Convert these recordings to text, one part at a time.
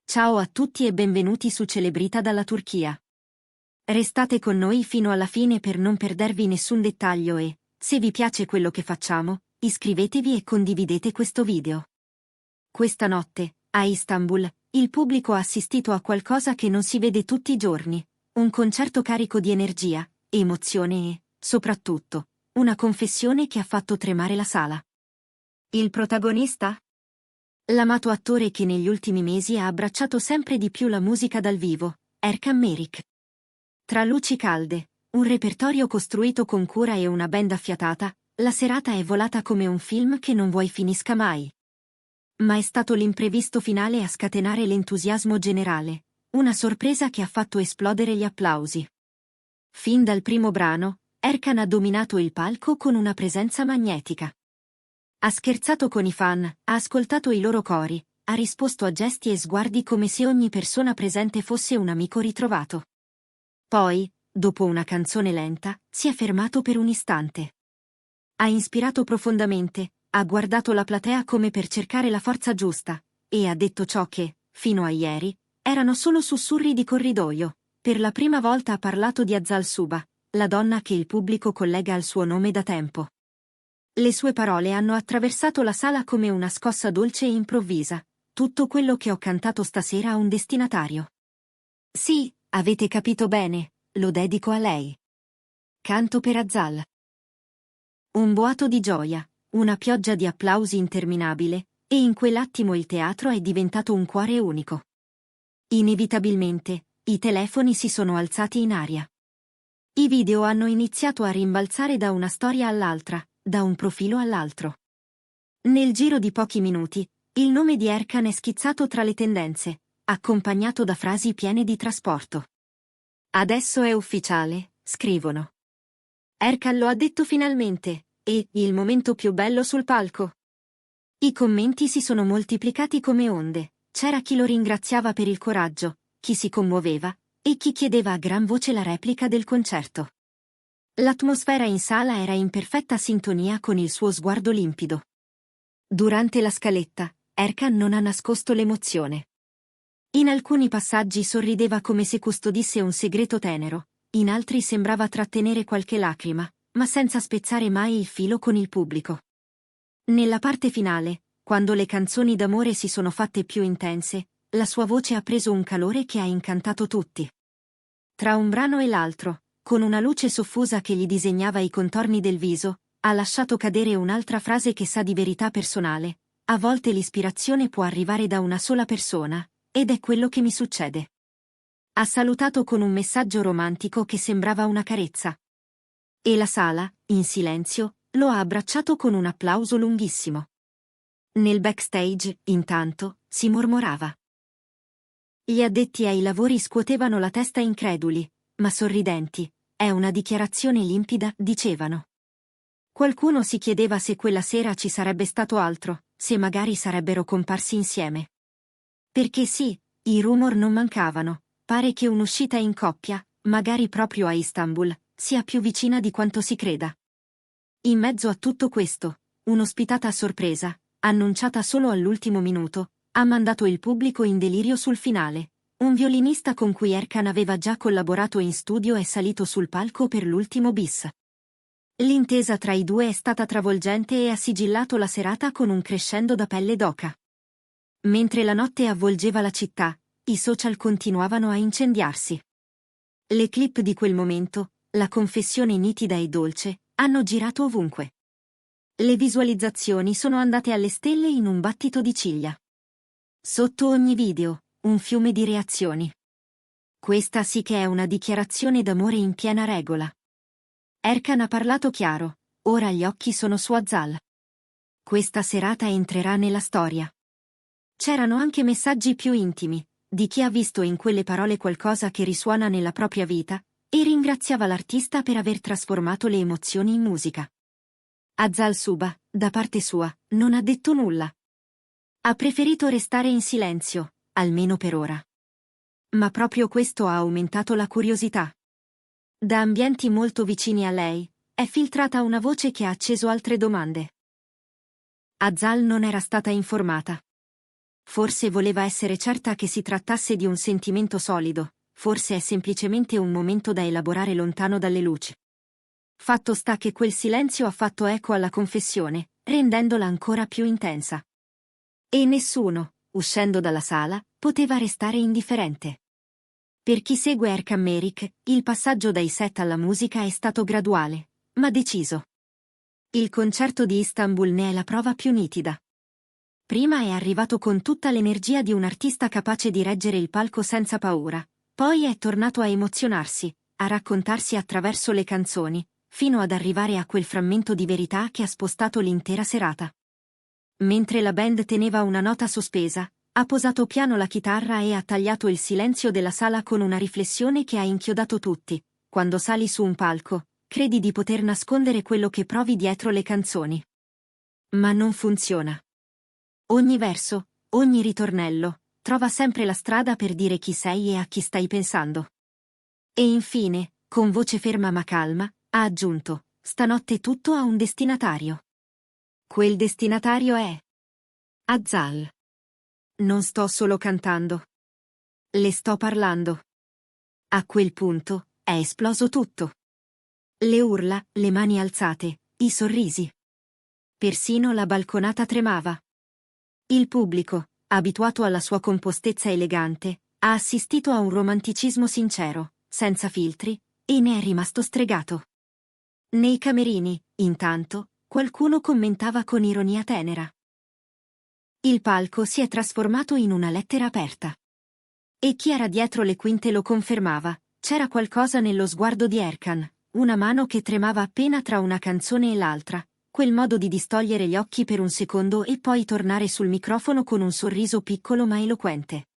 Ciao a tutti e benvenuti su Celebrita dalla Turchia. Restate con noi fino alla fine per non perdervi nessun dettaglio e, se vi piace quello che facciamo, iscrivetevi e condividete questo video. Questa notte, a Istanbul, il pubblico ha assistito a qualcosa che non si vede tutti i giorni, un concerto carico di energia, emozione e, soprattutto, una confessione che ha fatto tremare la sala. Il protagonista? L'amato attore che negli ultimi mesi ha abbracciato sempre di più la musica dal vivo, Erkan Merik. Tra luci calde, un repertorio costruito con cura e una band affiatata, la serata è volata come un film che non vuoi finisca mai. Ma è stato l'imprevisto finale a scatenare l'entusiasmo generale, una sorpresa che ha fatto esplodere gli applausi. Fin dal primo brano, Erkan ha dominato il palco con una presenza magnetica. Ha scherzato con i fan, ha ascoltato i loro cori, ha risposto a gesti e sguardi come se ogni persona presente fosse un amico ritrovato. Poi, dopo una canzone lenta, si è fermato per un istante. Ha inspirato profondamente, ha guardato la platea come per cercare la forza giusta, e ha detto ciò che, fino a ieri, erano solo sussurri di corridoio. Per la prima volta ha parlato di Azal Suba, la donna che il pubblico collega al suo nome da tempo. Le sue parole hanno attraversato la sala come una scossa dolce e improvvisa. Tutto quello che ho cantato stasera ha un destinatario. Sì, avete capito bene, lo dedico a lei. Canto per Azal. Un boato di gioia, una pioggia di applausi interminabile, e in quell'attimo il teatro è diventato un cuore unico. Inevitabilmente, i telefoni si sono alzati in aria. I video hanno iniziato a rimbalzare da una storia all'altra, da un profilo all'altro. Nel giro di pochi minuti, il nome di Erkan è schizzato tra le tendenze, accompagnato da frasi piene di trasporto. Adesso è ufficiale, scrivono. Erkan lo ha detto finalmente, e il momento più bello sul palco. I commenti si sono moltiplicati come onde, c'era chi lo ringraziava per il coraggio, chi si commuoveva, e chi chiedeva a gran voce la replica del concerto. L'atmosfera in sala era in perfetta sintonia con il suo sguardo limpido. Durante la scaletta, Erkan non ha nascosto l'emozione. In alcuni passaggi sorrideva come se custodisse un segreto tenero, in altri sembrava trattenere qualche lacrima, ma senza spezzare mai il filo con il pubblico. Nella parte finale, quando le canzoni d'amore si sono fatte più intense, la sua voce ha preso un calore che ha incantato tutti. Tra un brano e l'altro, con una luce soffusa che gli disegnava i contorni del viso, ha lasciato cadere un'altra frase che sa di verità personale. A volte l'ispirazione può arrivare da una sola persona, ed è quello che mi succede. Ha salutato con un messaggio romantico che sembrava una carezza. E la sala, in silenzio, lo ha abbracciato con un applauso lunghissimo. Nel backstage, intanto, si mormorava. Gli addetti ai lavori scuotevano la testa increduli, ma sorridenti. È una dichiarazione limpida, dicevano. Qualcuno si chiedeva se quella sera ci sarebbe stato altro, se magari sarebbero comparsi insieme. Perché sì, i rumor non mancavano, pare che un'uscita in coppia, magari proprio a Istanbul, sia più vicina di quanto si creda. In mezzo a tutto questo, un'ospitata a sorpresa, annunciata solo all'ultimo minuto, ha mandato il pubblico in delirio sul finale. Un violinista con cui Erkan aveva già collaborato in studio è salito sul palco per l'ultimo bis. L'intesa tra i due è stata travolgente e ha sigillato la serata con un crescendo da pelle d'oca. Mentre la notte avvolgeva la città, i social continuavano a incendiarsi. Le clip di quel momento, la confessione nitida e dolce, hanno girato ovunque. Le visualizzazioni sono andate alle stelle in un battito di ciglia. Sotto ogni video, un fiume di reazioni. Questa sì che è una dichiarazione d'amore in piena regola. Erkan ha parlato chiaro, ora gli occhi sono su Azal. Questa serata entrerà nella storia. C'erano anche messaggi più intimi, di chi ha visto in quelle parole qualcosa che risuona nella propria vita, e ringraziava l'artista per aver trasformato le emozioni in musica. Azal Suba, da parte sua, non ha detto nulla. Ha preferito restare in silenzio, almeno per ora. Ma proprio questo ha aumentato la curiosità. Da ambienti molto vicini a lei, è filtrata una voce che ha acceso altre domande. Azal non era stata informata. Forse voleva essere certa che si trattasse di un sentimento solido, forse è semplicemente un momento da elaborare lontano dalle luci. Fatto sta che quel silenzio ha fatto eco alla confessione, rendendola ancora più intensa. E nessuno, uscendo dalla sala, poteva restare indifferente. Per chi segue Erkan Merik, il passaggio dai set alla musica è stato graduale, ma deciso. Il concerto di Istanbul ne è la prova più nitida. Prima è arrivato con tutta l'energia di un artista capace di reggere il palco senza paura, poi è tornato a emozionarsi, a raccontarsi attraverso le canzoni, fino ad arrivare a quel frammento di verità che ha spostato l'intera serata. Mentre la band teneva una nota sospesa, ha posato piano la chitarra e ha tagliato il silenzio della sala con una riflessione che ha inchiodato tutti. Quando sali su un palco, credi di poter nascondere quello che provi dietro le canzoni. Ma non funziona. Ogni verso, ogni ritornello, trova sempre la strada per dire chi sei e a chi stai pensando. E infine, con voce ferma ma calma, ha aggiunto: stanotte tutto ha un destinatario. Quel destinatario è Azzal. Non sto solo cantando. Le sto parlando. A quel punto, è esploso tutto. Le urla, le mani alzate, i sorrisi. Persino la balconata tremava. Il pubblico, abituato alla sua compostezza elegante, ha assistito a un romanticismo sincero, senza filtri, e ne è rimasto stregato. Nei camerini, intanto, qualcuno commentava con ironia tenera: il palco si è trasformato in una lettera aperta. E chi era dietro le quinte lo confermava: c'era qualcosa nello sguardo di Erkan, una mano che tremava appena tra una canzone e l'altra, quel modo di distogliere gli occhi per un secondo e poi tornare sul microfono con un sorriso piccolo ma eloquente.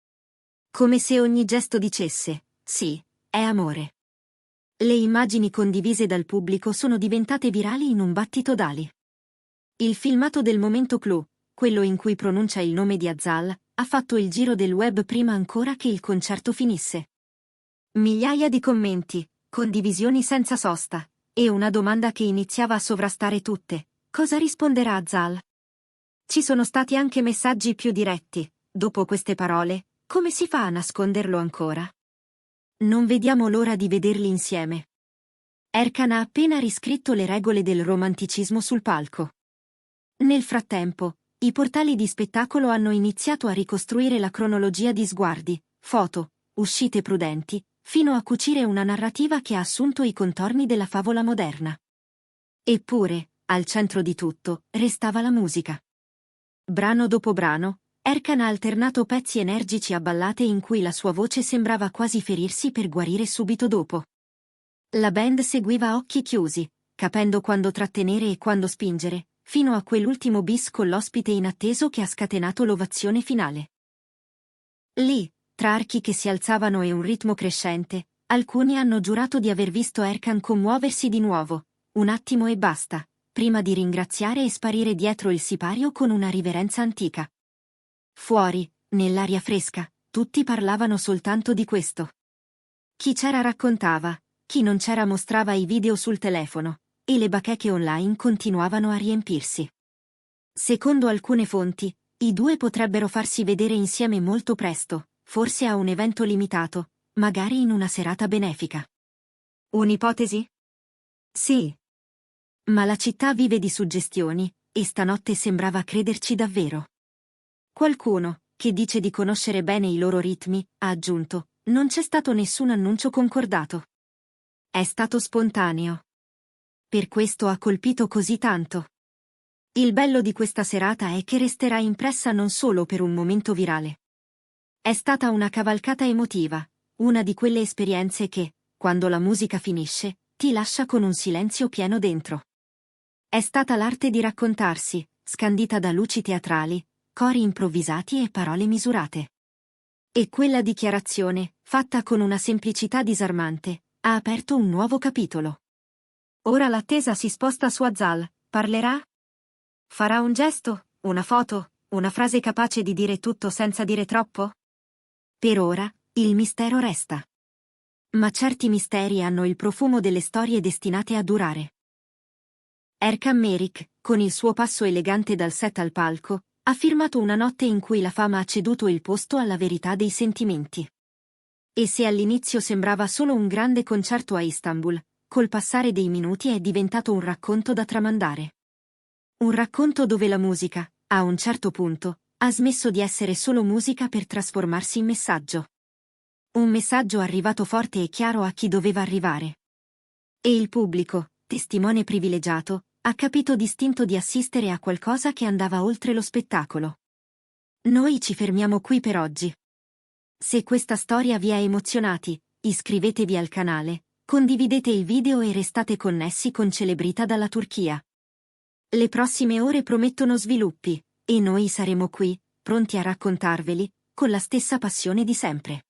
Come se ogni gesto dicesse: sì, è amore. Le immagini condivise dal pubblico sono diventate virali in un battito d'ali. Il filmato del momento clou, quello in cui pronuncia il nome di Azzal, ha fatto il giro del web prima ancora che il concerto finisse. Migliaia di commenti, condivisioni senza sosta, e una domanda che iniziava a sovrastare tutte: cosa risponderà Azzal? Ci sono stati anche messaggi più diretti: dopo queste parole, come si fa a nasconderlo ancora? Non vediamo l'ora di vederli insieme. Erkan ha appena riscritto le regole del romanticismo sul palco. Nel frattempo, i portali di spettacolo hanno iniziato a ricostruire la cronologia di sguardi, foto, uscite prudenti, fino a cucire una narrativa che ha assunto i contorni della favola moderna. Eppure, al centro di tutto, restava la musica. Brano dopo brano, Erkan ha alternato pezzi energici a ballate in cui la sua voce sembrava quasi ferirsi per guarire subito dopo. La band seguiva a occhi chiusi, capendo quando trattenere e quando spingere, fino a quell'ultimo bis con l'ospite inatteso che ha scatenato l'ovazione finale. Lì, tra archi che si alzavano e un ritmo crescente, alcuni hanno giurato di aver visto Erkan commuoversi di nuovo, un attimo e basta, prima di ringraziare e sparire dietro il sipario con una riverenza antica. Fuori, nell'aria fresca, tutti parlavano soltanto di questo. Chi c'era raccontava, chi non c'era mostrava i video sul telefono, e le bacheche online continuavano a riempirsi. Secondo alcune fonti, i due potrebbero farsi vedere insieme molto presto, forse a un evento limitato, magari in una serata benefica. Un'ipotesi? Sì. Ma la città vive di suggestioni, e stanotte sembrava crederci davvero. Qualcuno, che dice di conoscere bene i loro ritmi, ha aggiunto: non c'è stato nessun annuncio concordato. È stato spontaneo. Per questo ha colpito così tanto. Il bello di questa serata è che resterà impressa non solo per un momento virale. È stata una cavalcata emotiva, una di quelle esperienze che, quando la musica finisce, ti lascia con un silenzio pieno dentro. È stata l'arte di raccontarsi, scandita da luci teatrali, cori improvvisati e parole misurate. E quella dichiarazione, fatta con una semplicità disarmante, ha aperto un nuovo capitolo. Ora l'attesa si sposta su Azzal. Parlerà? Farà un gesto, una foto, una frase capace di dire tutto senza dire troppo? Per ora, il mistero resta. Ma certi misteri hanno il profumo delle storie destinate a durare. Erkan Merik, con il suo passo elegante dal set al palco, Ha firmato una notte in cui la fama ha ceduto il posto alla verità dei sentimenti. E se all'inizio sembrava solo un grande concerto a Istanbul, col passare dei minuti è diventato un racconto da tramandare. Un racconto dove la musica, a un certo punto, ha smesso di essere solo musica per trasformarsi in messaggio. Un messaggio arrivato forte e chiaro a chi doveva arrivare. E il pubblico, testimone privilegiato, ha capito distinto di assistere a qualcosa che andava oltre lo spettacolo. Noi ci fermiamo qui per oggi. Se questa storia vi ha emozionati, iscrivetevi al canale, condividete il video e restate connessi con Celebrita dalla Turchia. Le prossime ore promettono sviluppi, e noi saremo qui, pronti a raccontarveli, con la stessa passione di sempre.